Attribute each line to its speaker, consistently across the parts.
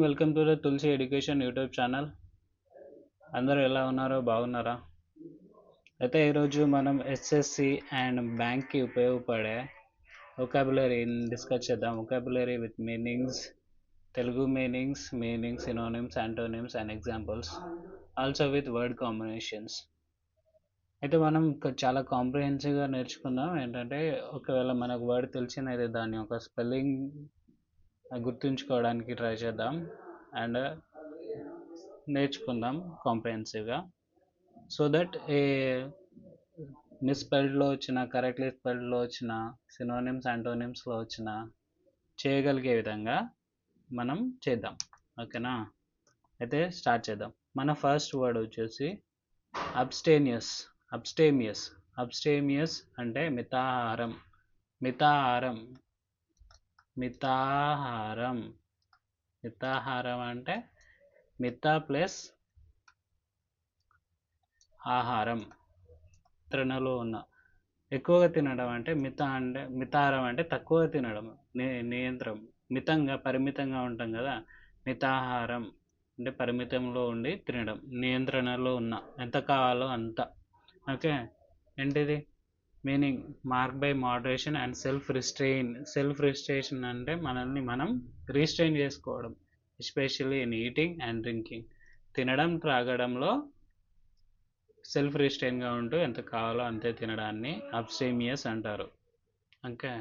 Speaker 1: Welcome to the Tulasi education YouTube channel. అందరూ ఎలా ఉన్నారో బాగున్నారా? అయితే ఈరోజు మనం ఎస్ఎస్సి అండ్ బ్యాంక్కి ఉపయోగపడే వొకాబులరీ డిస్కస్ చేద్దాం. Vocabulary with meanings, Telugu meanings, synonyms, antonyms and examples, also with word combinations. అయితే మనం చాలా కాంప్రిహెన్సివ్గా నేర్చుకుందాం. ఏంటంటే ఒకవేళ మనకు వర్డ్ తెలిసినది దాని యొక్క స్పెల్లింగ్ గుర్తుంచుకోవడానికి ట్రై చేద్దాం అండ్ నేర్చుకుందాం కాంప్రిహెన్సివ్గా, సో దట్ మిస్స్పెల్డ్లో వచ్చిన, కరెక్ట్లీ స్పెల్డ్లో వచ్చిన, సినోనిమ్స్ యాంటోనిమ్స్లో వచ్చిన చేయగలిగే విధంగా మనం చేద్దాం. ఓకేనా? అయితే స్టార్ట్ చేద్దాం. మన ఫస్ట్ వర్డ్ వచ్చేసి అబ్స్టేమియస్. అబ్స్టేమియస్ అంటే మితాహారం. మితాహారం మితాహారం మితాహారం అంటే మిత ప్లస్ ఆహారం, నియంత్రణలో ఉన్న. ఎక్కువగా తినడం అంటే మితాహారం అంటే తక్కువ తినడం, నియంత్రం. మితంగా, పరిమితంగా ఉంటాం కదా. మితాహారం అంటే పరిమితంలో ఉండి తినడం, నియంత్రణలో ఉన్న, ఎంత కావాలో అంత. ఓకే, ఏంటిది meaning? Mark by moderation and self restrain అంటే మనల్ని మనం రీస్ట్రెయిన్ చేసుకోవడం, especially in eating and drinking. తినడం, త్రాగడంలో సెల్ఫ్ రిస్ట్రెయిన్గా ఉంటూ ఎంత కావాలో అంతే తినడాన్ని అబ్స్టేమియస్ అంటారు. ఓకే,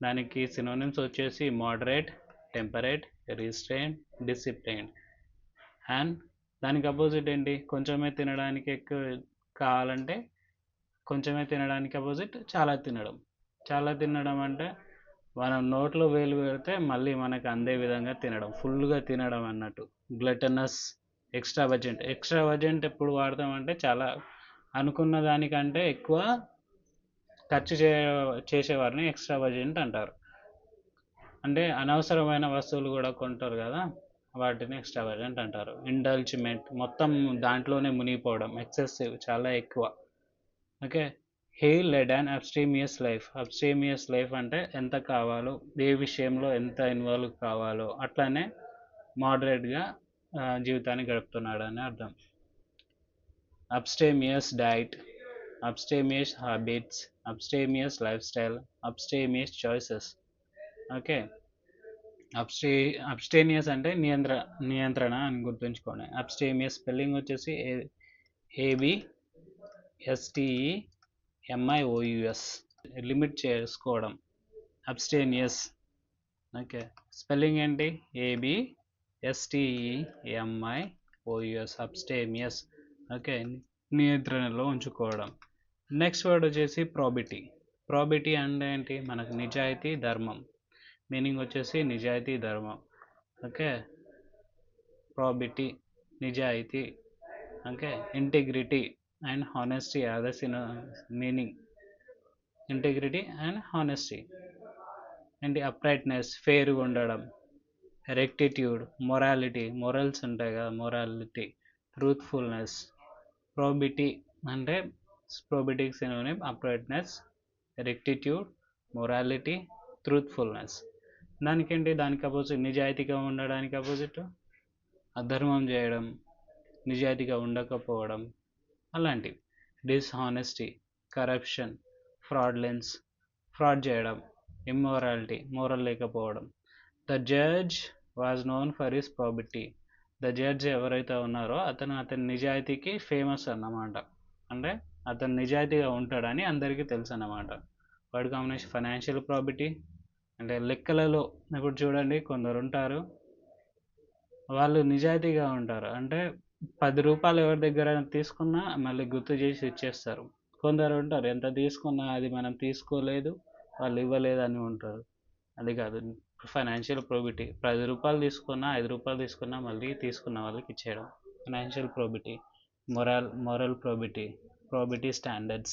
Speaker 1: దానికి సినోనిమ్స్ వచ్చేసి moderate, temperate, restrain, disciplined. And దానికి అపోజిట్ ఏంటి? కొంచెమే తినడానికి ఎక్కువ కావాలంటే కొంచెమే తినడానికి అపోజిట్ చాలా తినడం. చాలా తినడం అంటే మనం నోట్లో వేలు పెడితే మళ్ళీ మనకు అందే విధంగా తినడం, ఫుల్గా తినడం అన్నట్టు. గ్లటనస్, ఎక్స్ట్రావర్జెంట్ ఎప్పుడు వాడతామంటే చాలా అనుకున్న దానికంటే ఎక్కువ ఖర్చు చేసేవారిని ఎక్స్ట్రావర్జెంట్ అంటారు. అంటే అనవసరమైన వస్తువులు కూడా కొంటారు కదా, వాటిని ఎక్స్ట్రావర్జెంట్ అంటారు. ఇండల్జ్మెంట్, మొత్తం దాంట్లోనే మునిగిపోవడం, ఎక్సెసివ్, చాలా ఎక్కువ. Okay, he led an abstemious life అంటే ఎంత కావాలో, ఏ విషయంలో ఎంత ఇన్వాల్వ్ కావాలో అట్లానే మోడరేట్గా జీవితాన్ని గడుపుతున్నాడు అని అర్థం. Abstemious diet, abstemious habits, abstemious life style, abstemious choices. Okay, abstemious అంటే నియంత్రణ అని గుర్తుంచుకోండి. అబ్స్టేమియస్ స్పెల్లింగ్ వచ్చేసి ABSTEMIOUS, లిమిట్ చేసుకోవడం, అబ్స్టేనియస్. ఓకే, స్పెల్లింగ్ ఏంటి? ABSTEMIOUS, abstemious. ఓకే, నియంత్రణలో ఉంచుకోవడం. నెక్స్ట్ వర్డ్ వచ్చేసి ప్రాబిటీ అంటే ఏంటి? మనకు నిజాయితీ, ధర్మం. మీనింగ్ వచ్చేసి నిజాయితీ, ధర్మం. ఓకే, ప్రాబిటీ, నిజాయితీ. Okay, integrity and honesty are the meaning. Integrity and honesty ఏంటి? అప్రైట్నెస్, ఫెయిర్గా ఉండడం. రెక్టిట్యూడ్, మొరల్స్ ఉంటాయి కదా, మొరాలిటీ. ట్రూత్ఫుల్నెస్. ప్రాబిటీ అంటే ప్రాబిటీకి synonym uprightness, rectitude, morality, truthfulness. దానికి అపోజిట్, నిజాయితీగా ఉండడానికి అపోజిట్ అధర్మం చేయడం, నిజాయితీగా ఉండకపోవడం, అలాంటివి. డిస్హానెస్టీ, కరప్షన్, ఫ్రాడ్ చేయడం, ఇమ్మోరాలిటీ, మోరల్ లేకపోవడం. The judge was known for his probity. The judge ఎవరైతే ఉన్నారో అతని నిజాయితీకి ఫేమస్ అన్నమాట. అంటే అతను నిజాయితీగా ఉంటాడని అందరికీ తెలుసు అన్నమాట. వర్డ్ కాంబినేషన్ ఫైనాన్షియల్ ప్రాబిటీ అంటే లెక్కలలో. ఇప్పుడు చూడండి, కొందరు ఉంటారు, వాళ్ళు నిజాయితీగా ఉంటారు. అంటే 10 రూపాయలు ఎవరి దగ్గర తీసుకున్నా మళ్ళీ గుర్తు చేసి ఇచ్చేస్తారు. కొందరు ఉంటారు, ఎంత తీసుకున్నా అది మనం తీసుకోలేదు, వాళ్ళు ఇవ్వలేదు అని ఉంటారు. అది కాదు ఫైనాన్షియల్ ప్రాబిటీ. 10 రూపాయలు తీసుకున్నా, 5 రూపాయలు తీసుకున్నా మళ్ళీ తీసుకున్న వాళ్ళకి ఇచ్చేయడం financial ప్రాబిటీ. moral probity standards,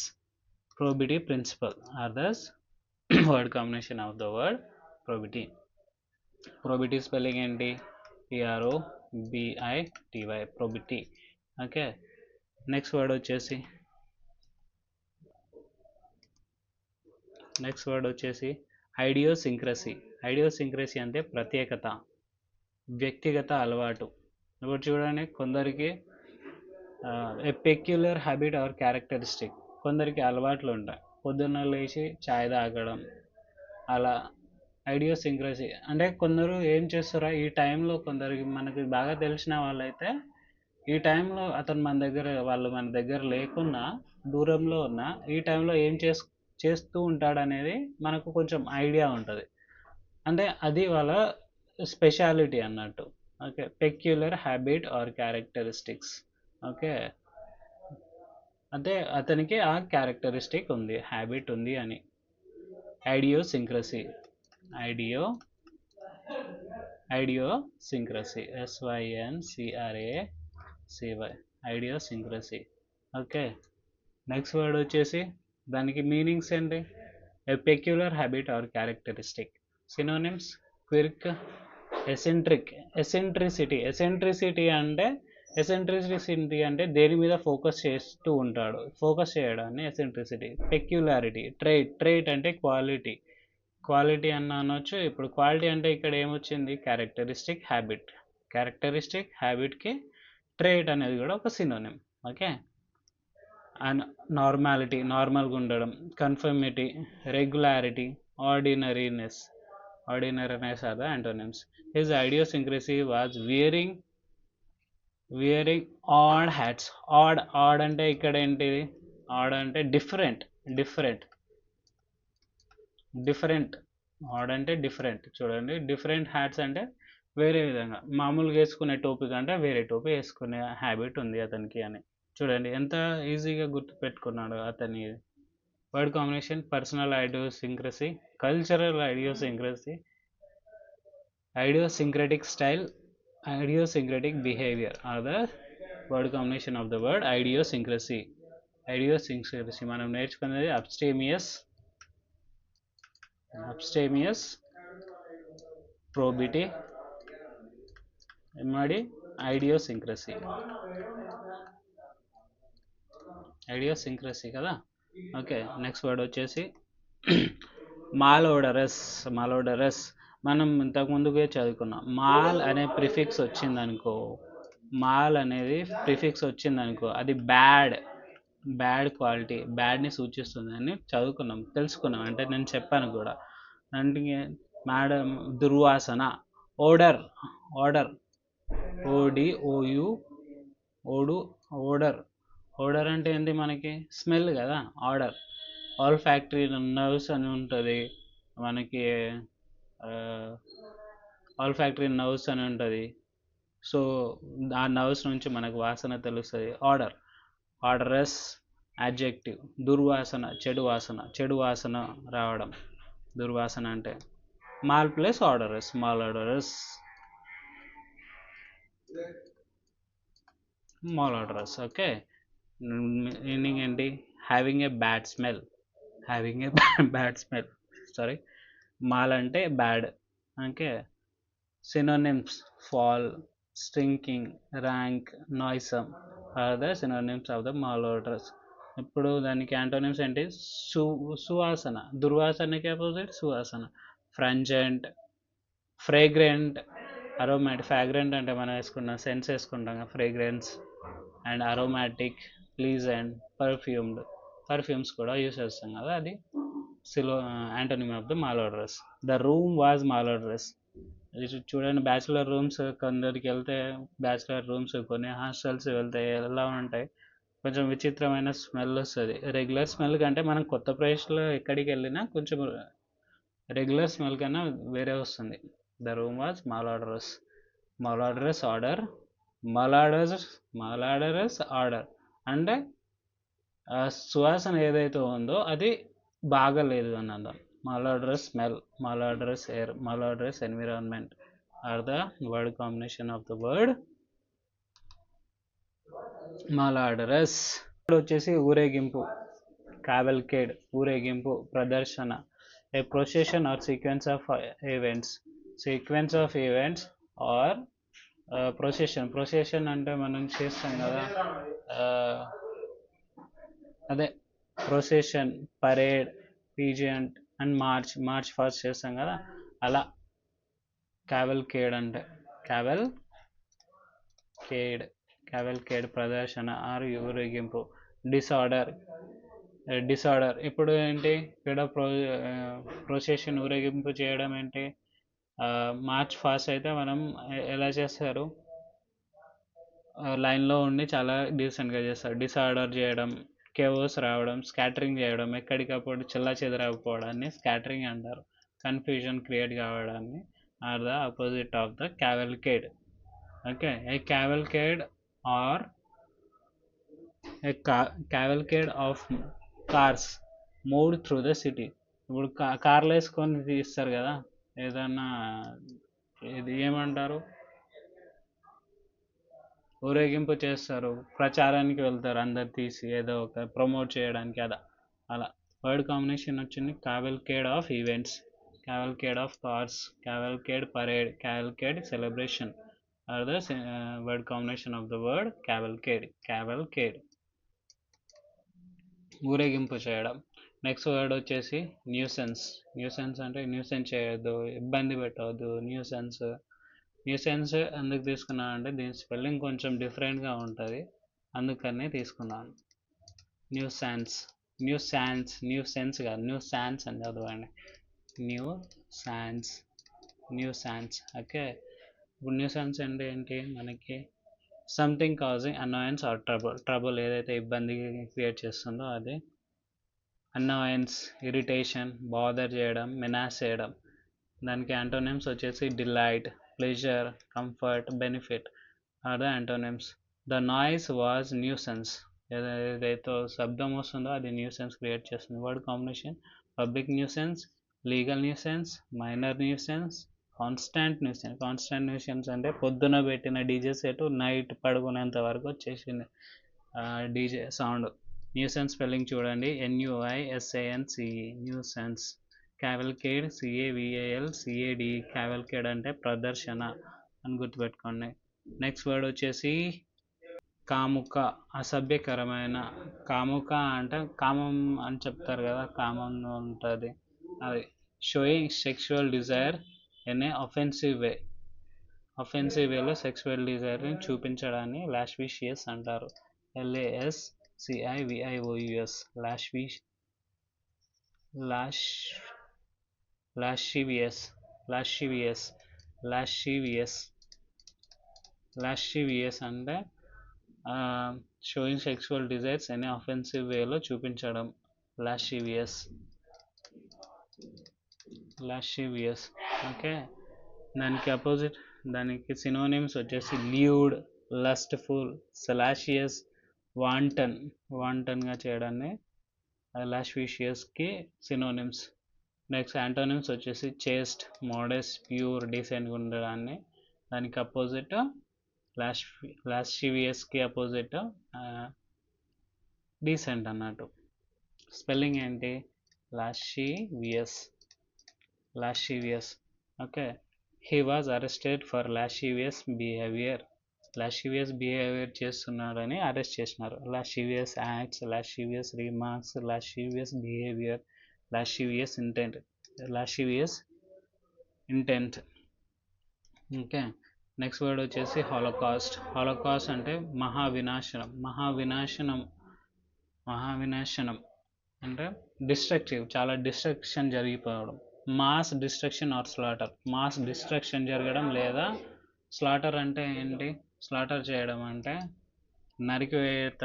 Speaker 1: probity principle are the word combination of the word probity. Probity spelling ఏంటి? PROBITY, probity. Okay, next word వచ్చేసి ఐడియోసింక్రసీ. ఐడియోసింక్రసీ అంటే ప్రత్యేకత. వ్యక్తిగత అలవాటు. ఇప్పుడు చూడండి, కొందరికి ఏ పెక్యులర్ హ్యాబిట్ ఆర్ క్యారెక్టరిస్టిక్, కొందరికి అలవాట్లు ఉంటాయి. పొద్దున్న లేచి చాయ్ తాగడం, అలా ఐడియోసింక్రసీ అంటే కొందరు ఏం చేస్తారో ఈ టైంలో, కొందరికి మనకి బాగా తెలిసిన వాళ్ళైతే ఈ టైంలో అతను వాళ్ళు మన దగ్గర లేకున్నా, దూరంలో ఉన్నా, ఈ టైంలో ఏం చేస్తూ ఉంటాడనేది మనకు కొంచెం ఐడియా ఉంటుంది. అంటే అది వాళ్ళ స్పెషాలిటీ అన్నట్టు. Okay, peculiar habit or characteristics. Okay, అంటే అతనికి ఆ క్యారెక్టరిస్టిక్ ఉంది, హ్యాబిట్ ఉంది అని. Idiosyncrasy, idio idiosyncrasy, SYNCRACY, idiosyncrasy. Okay, next word వచ్చేసి దానికి మీనింగ్స్ ఏంటి? A peculiar habit or characteristic. Synonyms: quirk, eccentric. Eccentricity అంటే దేని మీద ఫోకస్ చేస్తూ ఉంటాడు, ఫోకస్ చేయడాన్ని ఎసెంట్రిసిటీ. పెక్యులారిటీ, ట్రైట్ అంటే క్వాలిటీ అన్న అనొచ్చు. ఇప్పుడు క్వాలిటీ అంటే ఇక్కడ ఏమొచ్చింది? క్యారెక్టరిస్టిక్ హ్యాబిట్కి ట్రైట్ అనేది కూడా ఒక సినోనిమ్. ఓకే, అండ్ నార్మల్గా ఉండడం. Conformity, regularity, ordinariness are the antonyms. His idiosyncrasy was wearing odd hats. Odd అంటే ఇక్కడ ఏంటిది? ఆడ్ అంటే డిఫరెంట్. ఆడ్ అంటే డిఫరెంట్. చూడండి, డిఫరెంట్ హ్యాట్స్ అంటే వేరే విధంగా, మామూలుగా వేసుకునే టోపీ కంటే వేరే టోపీ వేసుకునే హ్యాబిట్ ఉంది అతనికి అని. చూడండి ఎంత ఈజీగా గుర్తుపెట్టుకున్నాడు అతని. Word combination: personal idiosyncrasy, cultural idiosyncrasy, idiosyncratic style, idiosyncratic behavior are the word combination of the word idiosyncrasy. మనం నేర్చుకున్నది abstemious, probity, మరి ఐడియోసింక్రసీ కదా. ఓకే, నెక్స్ట్ వర్డ్ వచ్చేసి మాలోడరస్. మనం ఇంతకుముందుగా చదువుకున్నాం. మాల్ అనే ప్రిఫిక్స్ వచ్చిందనుకో, అది బ్యాడ్ క్వాలిటీ, బ్యాడ్ని సూచిస్తుంది అని తెలుసుకున్నాం. అంటే నేను చెప్పాను కూడా. అంటే మేడం, దుర్వాసన. ఓడర్, ఓడర్ అంటే ఏంటి? మనకి స్మెల్ కదా. ఆల్ ఫ్యాక్టరీ నర్వ్స్ అని ఉంటుంది మనకి, సో ఆ నర్వ్స్ నుంచి మనకు వాసన తెలుస్తుంది. Odorous adjective. దుర్వాసన, చెడు వాసన రావడం, దుర్వాసన అంటే. Mal plus odorous, malodorous. Okay, meaning ఏంటి? Having a bad smell. Mal అంటే bad. Okay, synonyms: foul, stinking, rank, noisome are the synonyms of the malodorous. ఇప్పుడు దానికి యాంటోనిమ్స్ ఏంటి? సువాసన, దుర్వాసనకి అపోజిట్ సువాసన. ఫ్రంజెంట్, ఫ్రేగ్రెంట్, అరోమాటిక్. ఫ్రాగ్రెంట్ అంటే మనం సెన్స్ వేసుకుంటాం, fragrance. And aromatic, pleasant, perfumes కూడా యూస్ చేస్తాం కదా, అది antonym of the malodorous. The room was malodorous. చూడండి, బ్యాచులర్ రూమ్స్ కొందరికి వెళ్తే, కొన్ని హాస్టల్స్ వెళ్తే ఎలా ఉంటాయి? కొంచెం విచిత్రమైన స్మెల్ వస్తుంది. రెగ్యులర్ స్మెల్ కంటే మనం కొత్త ప్లేస్లో ఎక్కడికి వెళ్ళినా కొంచెం రెగ్యులర్ స్మెల్ కన్నా వేరే వస్తుంది. The room was malodorous. Malodorous odour అంటే సువాసన ఏదైతే ఉందో అది బాగలేదు అని అర్థం. Malodorous smell, malodorous air, malodorous environment are the word combination of the word malodorous. వచ్చేసి ఊరేగింపు, cavalcade, ఊరేగింపు, ప్రదర్శన. A procession or sequence of events or procession అంటే మనం చేస్తాం కదా, అదే procession, parade, pageant and march past చేస్తాం కదా, అలా క్యావల్కేడ్ అంటే. క్యావెల్ కేడ్ ప్రదర్శన ఆర్ ఊరేగింపు. డిసార్డర్ ఇప్పుడు ఏంటి ఇక్కడ ప్రొసెషన్ ఊరేగింపు చేయడం ఏంటి, మార్చ్ ఫాస్ట్ అయితే మనం ఎలా చేస్తారు, లైన్లో ఉండి చాలా డీసెంట్గా చేస్తారు. డిసార్డర్ చేయడం, కేవోస్ రావడం, స్కాటరింగ్ చేయడం, ఎక్కడికప్పుడు చెల్లా చెదరైపోవడాన్ని స్కాటరింగ్ అంటారు. కన్ఫ్యూజన్ క్రియేట్ కావడాన్ని are the opposite of the cavalcade. Okay, a cavalcade or a cavalcade of cars moved through the city. ఇప్పుడు కార్లు వేసుకొని తీస్తారు కదా ఏదన్నా, ఇది ఏమంటారు, ఊరేగింపు చేస్తారు, ప్రచారానికి వెళ్తారు అందరు తీసి ఏదో ఒక ప్రమోట్ చేయడానికి, అలా వర్డ్ కాంబినేషన్ వచ్చింది cavalcade of events, cavalcade of cars, cavalcade parade, cavalcade celebration are the word combination of the word cavalcade ఊరేగింపు చేయడం. నెక్స్ట్ వర్డ్ వచ్చేసి న్యూసెన్స్ అంటే న్యూసెన్స్ చేయొద్దు, ఇబ్బంది పెట్టవద్దు. న్యూసెన్స్ ఎందుకు తీసుకున్నాను అంటే దీని స్పెల్లింగ్ కొంచెం డిఫరెంట్గా ఉంటుంది, అందుకనే తీసుకున్నాను. న్యూసెన్స్ కాదు, న్యూసాన్స్ అని చదవండి. న్యూసాన్స్. ఓకే, ఇప్పుడు న్యూసెన్స్ అంటే ఏంటి, మనకి సంథింగ్ కాజింగ్ అనాయన్స్ ఆర్ ట్రబుల్ ఏదైతే ఇబ్బంది క్రియేట్ చేస్తుందో అది అనాయన్స్, ఇరిటేషన్, బాదర్ చేయడం, మెనాస్ చేయడం. దానికి యాంటోనిమ్స్ వచ్చేసి delight, pleasure, comfort, benefit are the antonyms. The noise was nuisance, ఏదైతే శబ్దం వస్తుందో అది న్యూసెన్స్ క్రియేట్ చేస్తుంది. Word combination public nuisance, legal nuisance, minor nuisance, constant nuisance అంటే పొద్దున పెట్టిన డీజే సెట్ నైట్ పడుకునేంత వరకు వచ్చేసింది డీజే సౌండ్. న్యూసెన్స్ స్పెల్లింగ్ చూడండి, NUISANCE, nuisance. Cavalcade, CAVALCAD, cavalcade అంటే ప్రదర్శన అని గుర్తుపెట్టుకోండి. నెక్స్ట్ వర్డ్ వచ్చేసి కాముక, అసభ్యకరమైన. కాముక అంటే కామం అని చెప్తారు కదా, కామం ఉంటుంది అది. Showing sexual desire in a offensive వేలో సెక్సువల్ డిజైర్ని చూపించడాన్ని లాస్విషియస్ అంటారు. LASCIVIOUS, లాస్షివియస్ అంటే showing sexual desires in a offensive వేలో చూపించడం, లాస్షివియస్. ఓకే, దానికి సినోనిమ్స్ వచ్చేసి ల్యూడ్, లస్ట్ఫుల్, సలాషియస్, వాంటన్గా చేయడాన్ని లాస్విషియస్కి సినోనిమ్స్. నెక్స్ట్ యాంటోనిమ్స్ వచ్చేసి చేస్ట్, మోడెస్ట్, ప్యూర్, డీసెంట్గా ఉండడాన్ని. దానికి అపోజిట్ లాస్షివియస్కి అపోజిట్ డీసెంట్ అన్నట్టు. స్పెల్లింగ్ ఏంటి, lascivious. Okay, he was arrested for lascivious behaviour చేస్తున్నాడని అరెస్ట్ చేసినారు. Lascivious acts, lascivious remarks, lascivious behaviour, lascivious intent. Okay, next word వచ్చేసి హాలోకాస్ట్ అంటే మహావినాశనం అంటే డిస్ట్రక్టివ్, చాలా డిస్ట్రక్షన్ జరిగిపోవడం. Mass destruction or slaughter, mass destruction జరగడం లేదా స్లాటర్ అంటే ఏంటి, స్లాటర్ చేయడం అంటే నరికివేత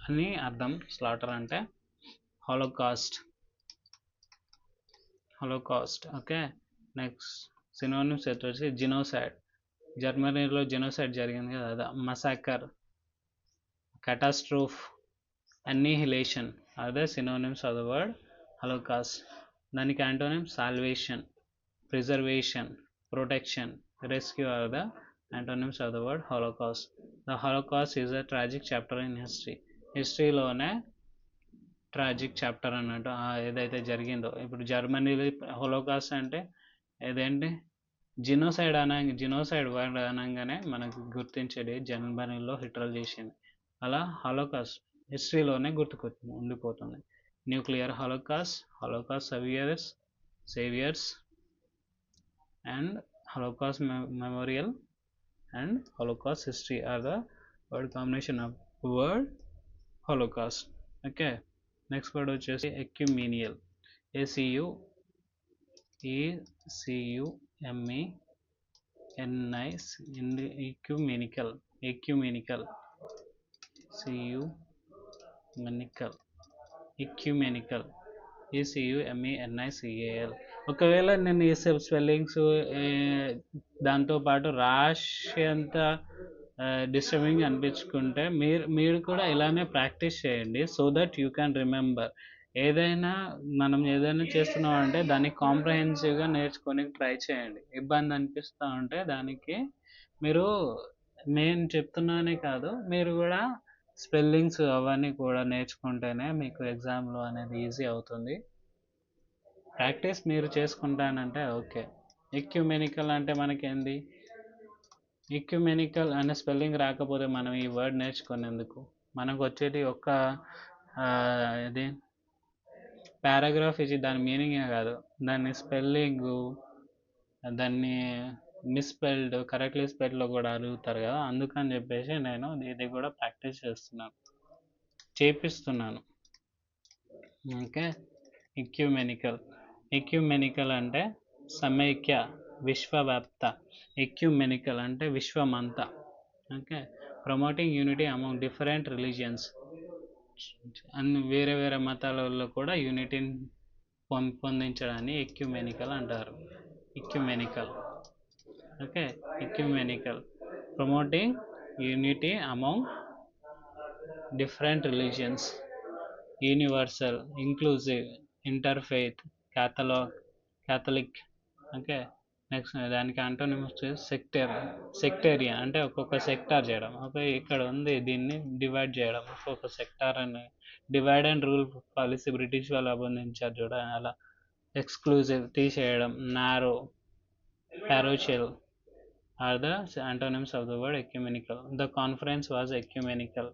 Speaker 1: అని అర్థం. స్లాటర్ అంటే హాలోకాస్ట్. ఓకే, నెక్స్ట్ సినోనిమ్స్ వచ్చేసి జినోసైడ్, జర్మనీలో జెనోసైడ్ జరిగింది కదా, massacre, catastrophe, annihilation are the synonyms of the word Holocaust. దానికి antonyms salvation, preservation, protection, rescue are the antonyms of the word Holocaust. The Holocaust is a tragic chapter in history. హిస్టరీలోనే tragic chapter అన్నట్టు ఏదైతే జరిగిందో. ఇప్పుడు జర్మనీలో Holocaust అంటే ఏదేంటి, genocide word అనగానే మనకు గుర్తించేది జర్మనీలో హిట్లర్ చేసింది. అలా హోలోకాస్ట్ హిస్టరీలోనే ఉండిపోతుంది. Nuclear Holocaust saviours and Holocaust memorial and Holocaust history are the word combination of word Holocaust. Okay, next word వచ్చేసి ecumenial. ecumenical, ecumenical, ecumenical, ecumenical. ఒకవేళ నేను ఈ స్పెల్లింగ్స్ దాంతోపాటు రాసేంత డిస్టర్బింగ్ అనిపించుకుంటే మీరు కూడా ఇలానే ప్రాక్టీస్ చేయండి, so that you can remember. మనం ఏదైనా చేస్తున్నాం అంటే దాన్ని కాంప్రహెన్సివ్గా నేర్చుకొని ట్రై చేయండి. ఇబ్బంది అనిపిస్తూ ఉంటే దానికి మీరు నేను చెప్తున్నానే కాదు, మీరు కూడా స్పెల్లింగ్స్ అవన్నీ కూడా నేర్చుకుంటేనే మీకు ఎగ్జామ్లో అనేది ఈజీ అవుతుంది. ప్రాక్టీస్ మీరు చేసుకుంటానంటే ఓకే. ఎక్యుమెనికల్ అంటే మనకేంది? ఎక్యుమెనికల్ అనే స్పెల్లింగ్ రాకపోతే మనం ఈ వర్డ్ నేర్చుకునేందుకు? మనకు వచ్చేది ఒక్క ఇది పారాగ్రాఫ్ ఇచ్చి దాని మీనింగే కాదు, దాన్ని స్పెల్లింగు, దాన్ని మిస్స్పెల్డ్ కరెక్ట్లీ స్పెల్లో కూడా అడుగుతారు కదా, అందుకని చెప్పేసి నేను ఇది కూడా ప్రాక్టీస్ చేపిస్తున్నాను. ఓకే. ఎక్యుమెనికల్ అంటే సమైక్య, విశ్వవ్యాప్త. ఎక్యుమెనికల్ అంటే విశ్వమంతా. Okay. Promoting unity among different religions. అన్ని వేరే వేరే మతాలలో కూడా యూనిటీని పొందించడాన్ని ఎక్యుమెనికల్ అంటారు. Ecumenical. Okay. Ecumenical promoting unity among different religions. Universal, inclusive, interfaith, Catholic. Okay. Next దానికి అంటోనిమ్ వచ్చేసి సెక్టేరియన్ అంటే ఒక్కొక్క సెక్టార్ చేయడం. ఓకే, ఇక్కడ ఉంది దీన్ని డివైడ్ చేయడం, ఒక్కొక్క సెక్టార్ అని. Divide and rule policy British వాళ్ళు అభినందించారు చూడ, అలా. ఎక్స్క్లూజివ్ తీసేయడం, narrow, parochial are the antonyms of the word ecumenical. The conference was ecumenical.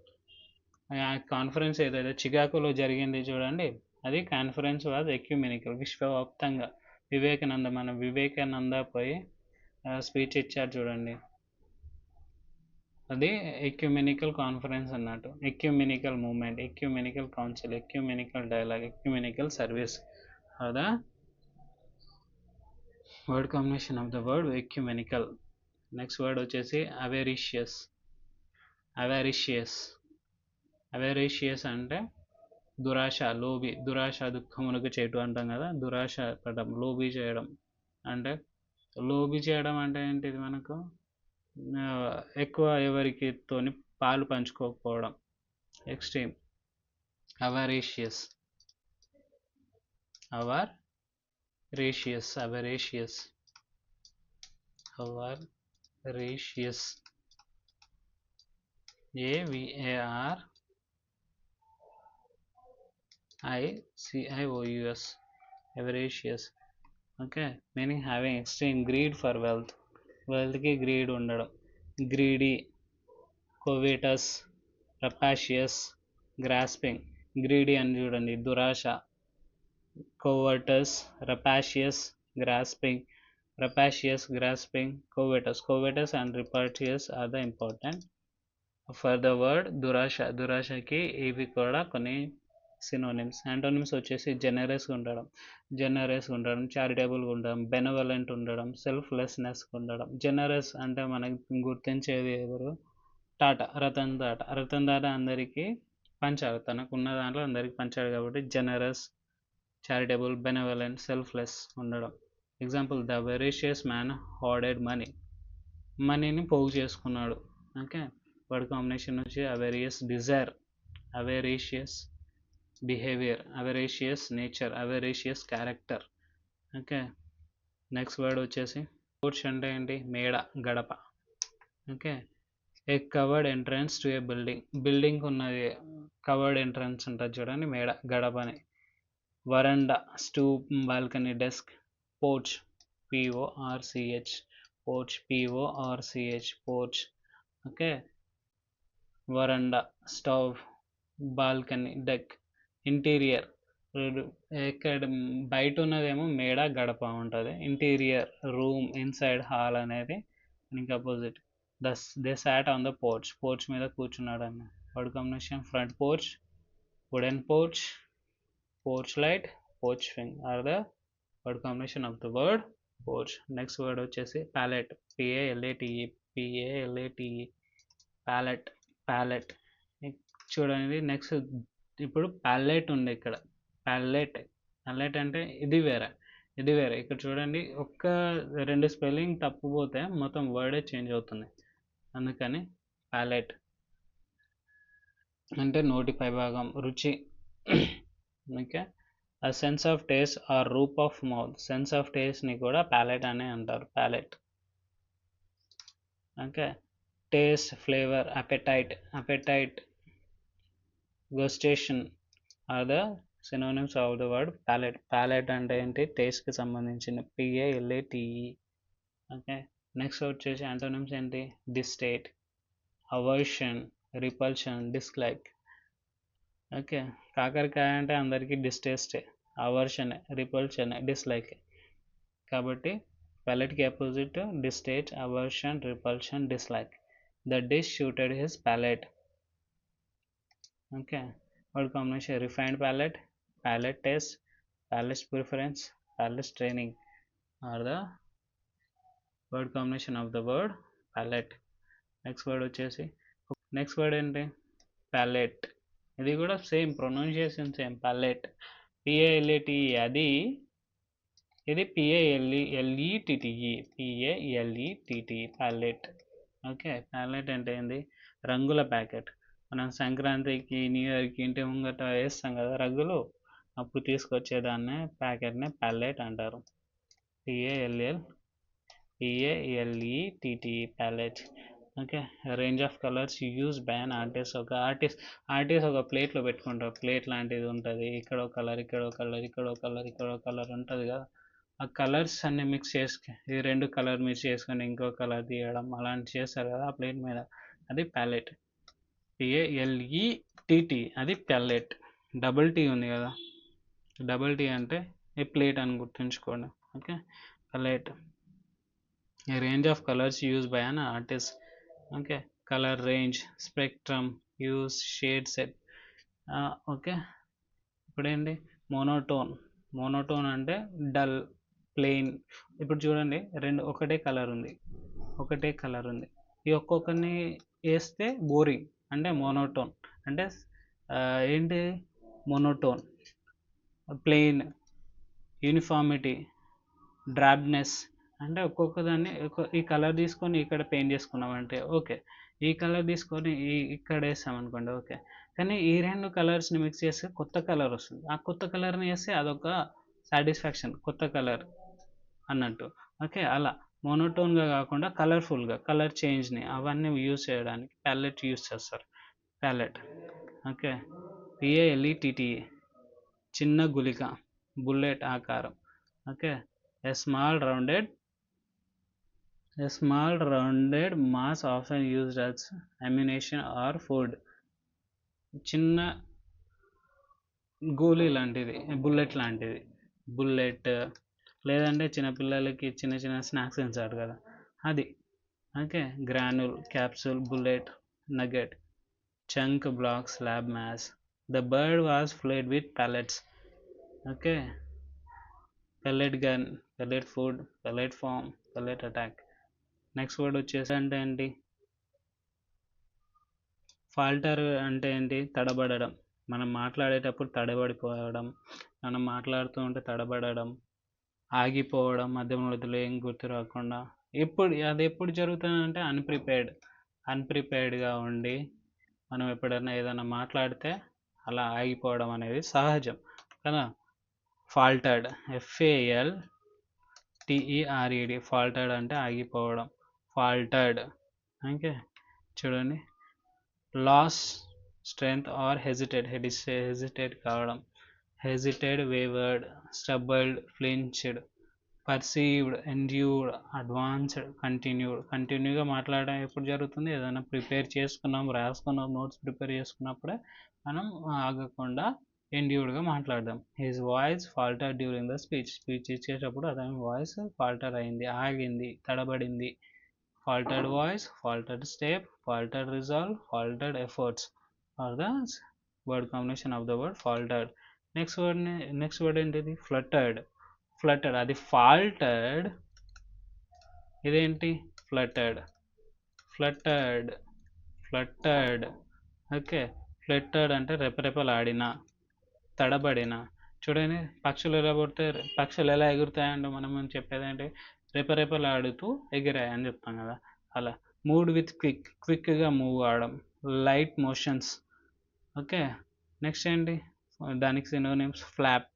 Speaker 1: ఆ కాన్ఫరెన్స్ ఏదైతే చికాగోలో జరిగింది చూడండి, అది కాన్ఫరెన్స్ వాజ్ ఎక్యుమెనికల్, విశ్వవ్యాప్తంగా. వివేకానంద పోయి స్పీచ్ ఇచ్చారు చూడండి, అది ఎక్యుమెనికల్ కాన్ఫరెన్స్ అన్నట్టు. Ecumenical movement, ecumenical council, ecumenical dialogue, ecumenical service are the word combination of the word ecumenical. Next word వచ్చేసి అవేరిషియస్. అవేరిషియస్ అంటే దురాశ, లోబి. దురాశ దుఃఖమునకు చేటు అంటాం కదా, దురాశ పడడం, లోబి చేయడం. అంటే లోబి చేయడం అంటే ఏంటిది? మనకు ఎక్కువ ఎవరికి తోని పాలు పంచుకోకపోవడం, extreme. అవేరిషియస్. AVARICIOUS. avaricious. Okay, meaning having extreme greed for wealth. కి గ్రీడ్ ఉండడం. Greedy, covetous, rapacious, grasping. Greedy అని చూడండి, దురాశ. covetous, rapacious, grasping. covetous and rapacious are the important for the word దురాశ. దురాశకి ఇవి కూడా కొన్ని సినోనిమ్స్. యాంటోనిమ్స్ వచ్చేసి జనరస్గా ఉండడం, చారిటబుల్గా ఉండడం, బెనవలెంట్ ఉండడం, సెల్ఫ్లెస్నెస్గా ఉండడం. జనరస్ అంటే మనకి గుర్తించేది ఎవరు? రతన్ టాటా అందరికీ పంచాడు, తనకున్న దాంట్లో అందరికీ పంచాడు కాబట్టి జనరస్, చారిటబుల్, బెనవలెంట్, సెల్ఫ్లెస్ ఉండడం. Example, the avaricious man hoarded మనీని పోగు చేసుకున్నాడు. ఓకే. వర్డ్ కాంబినేషన్ వచ్చి avaricious desire, avaricious behaviour, avaricious nature, avaricious character. Okay. Next word వచ్చేసి పోర్చ్ అంటే ఏంటి? మేడ, గడప. Okay. A covered entrance to a building ఉన్నది కవర్డ్ ఎంట్రన్స్ ఉంటుంది చూడండి, మేడ, గడపని. Veranda, stoop, balcony, desk. Porch, porch. Okay. Veranda, stove, balcony, deck. Interior, ఇక్కడ బయట ఉన్నదేమో మేడ, గడప ఉంటుంది. ఇంటీరియర్, రూమ్, ఇన్సైడ్, హాల్ అనేది దీనికి opposite. They sat on the porch మీద కూర్చున్నాడు అన్న. Word combination front porch, wooden porch light, porch swing are the word combination of the word porch. Next word వచ్చేసి ప్యాలెట్, PALATE, ప్యాలెట్. చూడండి next ఇప్పుడు palate ఉంది ఇక్కడ. ప్యాలెట్ అంటే ఇది వేరే. ఇక్కడ చూడండి ఒక్క 2 స్పెల్లింగ్ తప్పుపోతే మొత్తం వర్డే చేంజ్ అవుతుంది. అందుకని ప్యాలెట్ అంటే నోటి పైభాగం, రుచి. Okay, a sense of taste or roof of mouth. Sense of టేస్ట్ని కూడా ప్యాలెట్ అనే అంటారు, palate. Okay, taste, flavour, appetite, gustation are the synonyms of the word palate. Palate అంటే ఏంటి? టేస్ట్కి సంబంధించిన PALATE. ఓకే, నెక్స్ట్ వచ్చేసి యాంటోనిమ్స్ ఏంటి? Distaste, aversion, repulsion, dislike. Okay, కాకరకాయ అంటే అందరికీ డిస్టేస్టే, అవర్షన్, రిపల్షన్, డిస్లైక్. కాబట్టి ప్యాలెట్కి opposite distaste, aversion, repulsion, dislike. The dish suited his palate. Okay, word combination refined palette, palate taste, palate preference, palate training are the word combination of the word palate. Next word ఏంటి? Palate. ఇది కూడా same pronunciation, same palate, PALATE. ఇది PALETTE, palette. Okay, palette అంటే ఏంది? రంగుల packet. మనం సంక్రాంతికి, new ఇయర్కి ఇంటి ముంగట వేస్తాం కదా రంగులు, అప్పుడు తీసుకొచ్చేదాన్నే ప్యాకెట్ని ప్యాలెట్ అంటారు. PALETTE, palette. Okay, range of colours use by an artist. Artist ఒక ప్లేట్లో పెట్టుకుంటారు, ప్లేట్ లాంటిది ఉంటుంది. ఇక్కడ ఒక కలర్, ఇక్కడ ఒక కలర్, ఇక్కడ ఒక కలర్, ఇక్కడ ఒక కలర్ ఉంటుంది కదా. ఆ కలర్స్ అన్ని మిక్స్ చేసుకుని, ఈ 2 కలర్ మిక్స్ చేసుకొని ఇంకో కలర్ తీయడం అలాంటి చేస్తారు కదా ఆ ప్లేట్ మీద, అది ప్యాలెట్. PALETTE, అది ప్యాలెట్. డబుల్ టీ ఉంది కదా, డబుల్ టీ అంటే ఈ ప్లేట్ అని గుర్తుంచుకోండి. Okay, palette, a range of colors used by an artist. Okay, color range, spectrum, use, shade set. Okay, ఇప్పుడేంటి? మోనోటోన్ అంటే డల్, ప్లెయిన్. ఇప్పుడు చూడండి ఒకటే కలర్ ఉంది. ఈ ఒక్కొక్కరిని వేస్తే బోరింగ్, అంటే మోనోటోన్. అంటే ఏంటి? Monotone, plain, uniformity, drabness. అంటే ఒక్కొక్క దాన్ని ఈ కలర్ తీసుకొని ఇక్కడ పెయింట్ చేసుకున్నామంటే ఓకే, ఈ కలర్ తీసుకొని ఇక్కడ వేసామనుకోండి ఓకే. కానీ ఈ 2 కలర్స్ని మిక్స్ చేస్తే కొత్త కలర్ వస్తుంది. ఆ కొత్త కలర్ని వేస్తే అదొక సాటిస్ఫాక్షన్, కొత్త కలర్ అన్నట్టు. ఓకే, అలా మోనోటోన్గా కాకుండా కలర్ఫుల్గా, కలర్ చేంజ్ని అవన్నీ యూజ్ చేయడానికి ప్యాలెట్ యూజ్ చేస్తారు, ప్యాలెట్. ఓకే, PALETTE, చిన్న గుళిక, బుల్లెట్ ఆకారం. Okay, a small rounded mass often used as ammunition or food. చిన్న గోళీ లాంటిది, బుల్లెట్ లాంటిది. బుల్లెట్ లేదంటే చిన్నపిల్లలకి చిన్న స్నాక్స్ తింటారు కదా, అది. Okay, granule, capsule, bullet, nugget, chunk, block, slab, mass. The bird was flayed with pellets. Okay, pellet gun, pellet food, pellet farm, pellet attack. Next word వచ్చేసి అంటే ఏంటి? ఫాల్టర్ అంటే ఏంటి? తడబడడం. మనం మాట్లాడేటప్పుడు తడబడిపోవడం, మనం మాట్లాడుతూ ఉంటే తడబడడం, ఆగిపోవడం, మధ్యలో ఏం గుర్తు రాకుండా. అది ఎప్పుడు జరుగుతుందంటే అన్ప్రిపేర్డ్గా ఉండి మనం ఎప్పుడైనా ఏదైనా మాట్లాడితే అలా ఆగిపోవడం అనేది సహజం కదా. ఫాల్టర్డ్, FALTERED, ఫాల్టర్డ్ అంటే ఆగిపోవడం, ఫాల్టర్డ్. ఓకే, చూడండి, లాస్ స్ట్రెంగ్త్ ఆర్ హెజిటేట్ కావడం, హెజిటెడ్, వేవర్డ్, స్టబల్డ్, ఫ్లించ్డ్, పర్సీవ్డ్, ఎండ్యూర్డ్, అడ్వాన్స్డ్, కంటిన్యూగా మాట్లాడడం ఎప్పుడు జరుగుతుంది? ఏదైనా ప్రిపేర్ చేసుకున్నాం, రాసుకున్నాం, నోట్స్ ప్రిపేర్ చేసుకున్నప్పుడే మనం ఆగకుండా ఎండ్యూర్డ్గా మాట్లాడదాం. His voice falter during the speech ఇచ్చేటప్పుడు అతని వాయిస్ ఫాల్టర్ అయింది, ఆగింది, తడబడింది. faltered voice, faltered step, faltered resolve, faltered efforts are the word combination of the word faltered. Next word ఏంటిది? fluttered. fluttered అది faltered, ఇదేంటి fluttered. fluttered fluttered okay. fluttered అంటే రెపరెపలాడిన, తడబడిన. చూడండి పక్షులు ఎలా పుడతాయి, పక్షులు ఎలా ఎగురుతాయంటే మనం చెప్పేదేంటి, రెపరెపలాడుతూ ఎగిరాయి అని చెప్తాం కదా, అలా. మూడ్ విత్ క్విక్గా మూవ్ అవడం, లైట్ మోషన్స్. ఓకే. నెక్స్ట్ ఏంటి దానికి synonyms? Flop,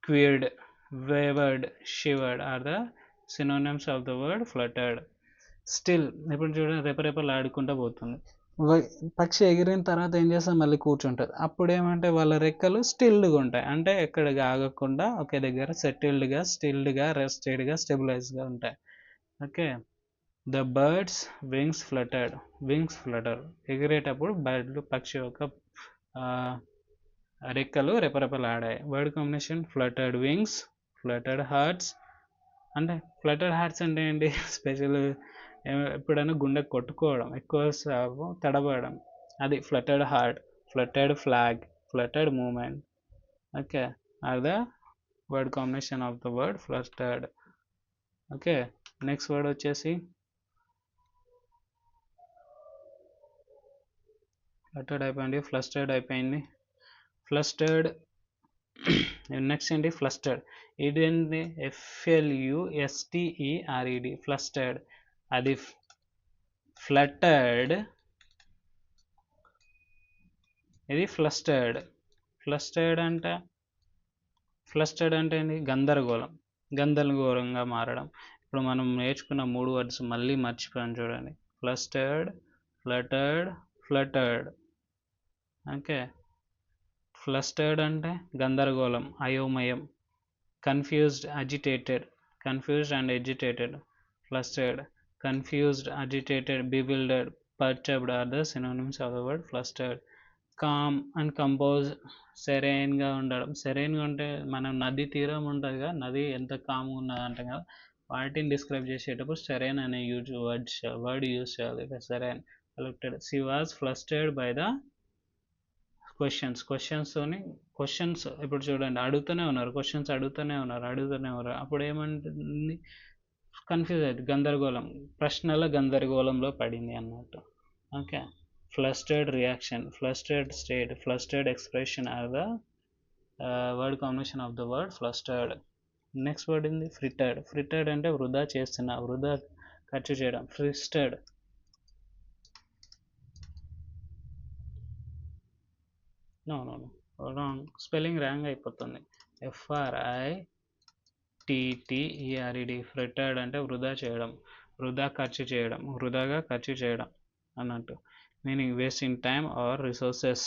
Speaker 1: queered, wavered, shivered are the synonyms of the word fluttered. Still ఇప్పుడు చూడండి రెపరెపలు ఆడుకుంటూ పోతుంది. పక్షి ఎగిరిన తర్వాత ఏం చేస్తుంది, మళ్ళీ కూర్చుంటుంది. అప్పుడు ఏమంటే వాళ్ళ రెక్కలు స్టిల్డ్గా ఉంటాయి, అంటే ఎక్కడికి ఆగకుండా ఒకే దగ్గర సెటిల్డ్గా, స్టిల్డ్గా, రెస్టెడ్గా, స్టెబిలైజ్గా ఉంటాయి. Okay. The bird's wings fluttered. Wings flutter ఎగిరేటప్పుడు బర్డ్ పక్షి యొక్క రెక్కలు రెపరెపలాడాయి. Word combination fluttered wings, fluttered hearts. అంటే ఫ్లటర్డ్ హార్ట్స్ అంటే ఏంటి, స్పెషల్ ఎప్పుడైనా గుండె కొట్టుకోవడం, ఎక్కువ తడబడడం, అది fluttered heart. Fluttered flag, fluttered movement. Okay, are the word combination of the word fluttered. Okay. Next word వచ్చేసి ఫ్లటర్డ్ అయిపోయింది, ఫ్లస్టర్డ్ అయిపోయింది. ఫ్లస్టర్డ్. నెక్స్ట్ ఏంటి ఫ్లస్టర్డ్. ఇదేంటి FLUSTERED, ఫ్లస్టర్డ్. అది ఫ్లటర్డ్, ఇది ఫ్లస్టర్డ్. ఫ్లస్టర్డ్ అంటే ఏంటి, గందరగోళం, గందరగోళంగా మారడం. ఇప్పుడు మనం నేర్చుకున్న 3 వర్డ్స్ మళ్ళీ మర్చిపోయాను చూడండి. ఫ్లస్టర్డ్, ఫ్లటర్డ్, ఫ్లటర్డ్. ఓకే. ఫ్లస్టర్డ్ అంటే గందరగోళం, అయోమయం. Confused, agitated, confused and agitated. Flustered. Confused, agitated, bewildered, perturbed are the synonyms of the word flustered. Calm and compose, సెరైన్గా ఉండడం. సెరైన్గా ఉంటే మనం నది తీరం ఉంటుంది కదా, నది ఎంత కామ్గా ఉన్నది అంటాం కదా, వాటిని డిస్క్రైబ్ చేసేటప్పుడు సెరైన్ అనే వర్డ్ యూజ్ చేయాలి. Serene. Collected. She was flustered by the questions. ఇప్పుడు చూడండి అడుగుతూనే ఉన్నారు, క్వశ్చన్స్ అడుగుతూనే ఉన్నారు. అప్పుడు ఏమంటుంది, కన్ఫ్యూజ్ అవుతుంది, గందరగోళం, ప్రశ్నల గందరగోళంలో పడింది అన్నట్టు. Okay. Flustered reaction, flustered state, flustered expression are the word combination of the word flustered. Next word ఏంది ఫ్రిటర్డ్. ఫ్రిటర్డ్ అంటే వృధా చేస్తున్నా, వృధా ఖర్చు చేయడం. Frittered. No wrong, spelling wrong అయిపోతుంది. FRITTERED. ఫ్రిటర్డ్ అంటే వృధా చేయడం, వృధాగా ఖర్చు చేయడం అన్నట్టు. Meaning wasting time or resources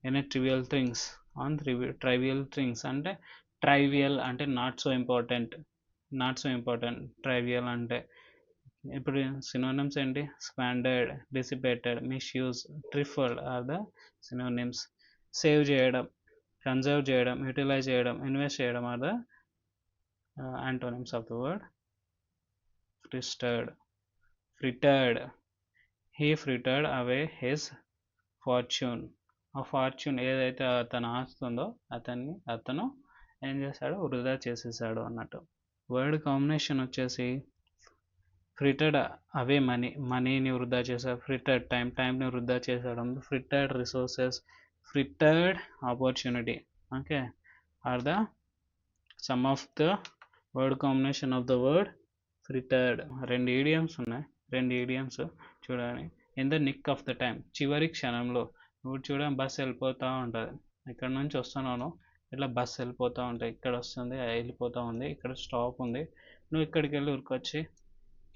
Speaker 1: in trivial things, on trivial things. అంటే ట్రైవియల్ అంటే నాట్ సో ఇంపార్టెంట్, ట్రైవియల్ అంటే. ఇప్పుడు సినోనిమ్స్ ఏంటి, squandered, dissipated, misuse, trifled are the synonyms. Save చేయడం, కన్జర్వ్ చేయడం, యూటిలైజ్ చేయడం, ఇన్వెస్ట్ చేయడం are the antonyms of the word frittered. He frittered away his fortune. ఆ ఫార్చ్యూన్ ఏదైతే అతను ఆస్తుందో అతను ఏం చేశాడు, వృధా చేసేసాడు అన్నట్టు. వర్డ్ కాంబినేషన్ వచ్చేసి ఫ్రిటర్డ్ అవే మనీని వృధా చేశాడు, ఫ్రిటర్డ్ టైంని వృధా చేశాడు, frittered resources, frittered opportunity. Okay, are the some of the word combination of the word frittered. 2 idioms ఉన్నాయి, 2 ఈడియమ్స్ చూడండి. In the nick of the time, చివరి క్షణంలో. ఇప్పుడు చూడండి బస్సు వెళ్ళిపోతూ ఉంటుంది, ఇక్కడ నుంచి వస్తున్నాను, ఇట్లా బస్సు వెళ్ళిపోతూ ఉంటాయి, ఇక్కడ వస్తుంది, వెళ్ళిపోతూ ఉంది, ఇక్కడ స్టాప్ ఉంది, నువ్వు ఇక్కడికి వెళ్ళి ఉరికొచ్చి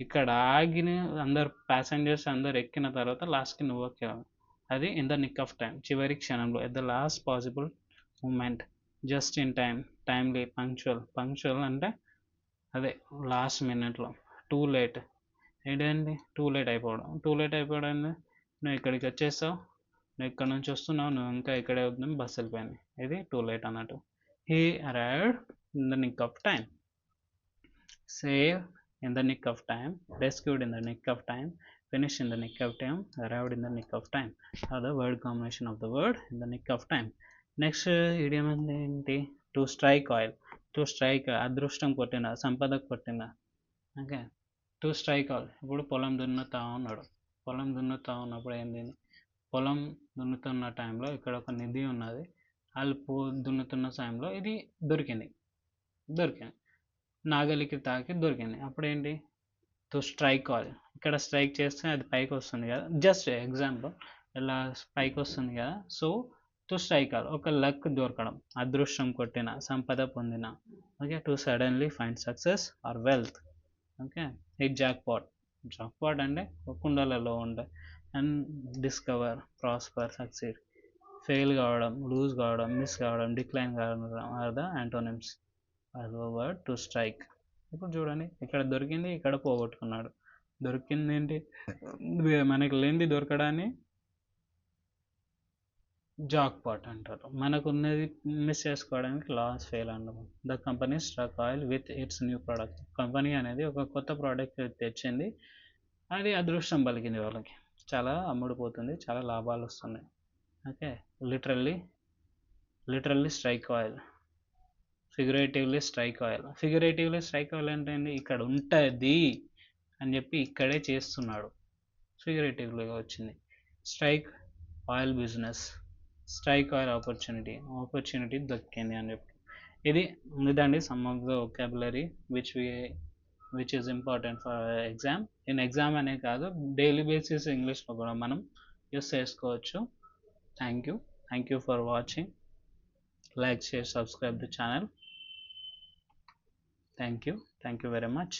Speaker 1: ఇక్కడ ఆగిన అందరు ప్యాసింజర్స్ అందరు ఎక్కిన తర్వాత లాస్ట్కి నువ్వు ఎక్కావు. అది in the nick of time, చివరి క్షణంలో, at the last possible moment, just in time, timely, punctual అంటే అదే లాస్ట్ మినిట్లో. టూ లేట్ ఏంటండి, టూ లేట్ అయిపోవడం. నువ్వు ఇక్కడికి వచ్చేస్తావు, నువ్వు ఇక్కడ నుంచి వస్తున్నావు, నువ్వు ఇంకా ఇక్కడే అవుతుంది, బస్సు వెళ్ళిపోయింది, ఇది టూ లేట్ అన్నట్టు. He arrived in the nick of time. Save, in the nick of time, rescued in the nick of time, finished in the nick of time, arrived in the nick of time are the word combination of the word in the nick of time. Next idiom ఏంటి, to strike oil. To strike అదృష్టం కొట్టిన, సంపద కొట్టిన. Okay, to strike oil. ఇప్పుడు పొలం దున్నుతా ఉన్నాడు. పొలం దున్నుతా ఉన్నప్పుడు ఏంది, పొలం దున్నుతున్న టైంలో ఇక్కడ ఒక నిధి ఉన్నది. వాళ్ళు దున్నుతున్న సమయంలో ఇది దొరికింది. నాగలికి తాకి దొరికింది. అప్పుడు ఏంటి, టు స్ట్రైక్ ఆయిల్. ఇక్కడ స్ట్రైక్ చేస్తే అది పైకి వస్తుంది కదా, జస్ట్ ఎగ్జాంపుల్, ఇలా పైకి వస్తుంది కదా. సో టు స్ట్రైక్ ఆయిల్, ఒక లక్ దొరకడం, అదృష్టం కొట్టిన, సంపద పొందిన. Okay, to suddenly find success or wealth. Okay, hit jackpot. Jackpot అంటే కుండలలో ఉండే. And discover, prosper, succeed. Fail కావడం, లూజ్ కావడం, మిస్ కావడం, డిక్లైన్ కావడం are the antonyms are the word to strike. ఇప్పుడు చూడండి, ఇక్కడ దొరికింది, ఇక్కడ పోగొట్టుకున్నాడు. దొరికింది ఏంటి, మనకి లేనిది దొరకడాన్ని జాక్పాట్ అంటారు. మనకు ఉన్నది మిస్ చేసుకోవడానికి లాస్, ఫెయిల్ అంటారు. The company struck oil with its new product. Company అనేది ఒక కొత్త ప్రోడక్ట్ తెచ్చింది, అది అదృష్టం పలికింది వాళ్ళకి, చాలా అమ్ముడుపోతుంది, చాలా లాభాలు వస్తున్నాయి. Okay, literally strike oil, figuratively strike oil. Figuratively strike oil అంటే ఇక్కడ ఉంటుంది అని చెప్పి ఇక్కడే చేస్తున్నాడు, ఫిగరేటివ్లీగా వచ్చింది. Strike oil business, strike oil opportunity దొక్కింది అని చెప్పి. ఇదండి some of the vocabulary which is important for exam. Exam అనే కాదు, డైలీ బేసిస్ ఇంగ్లీష్లో కూడా మనం యూస్ చేసుకోవచ్చు. Thank you for watching. Like, share, subscribe the channel. Thank you very much.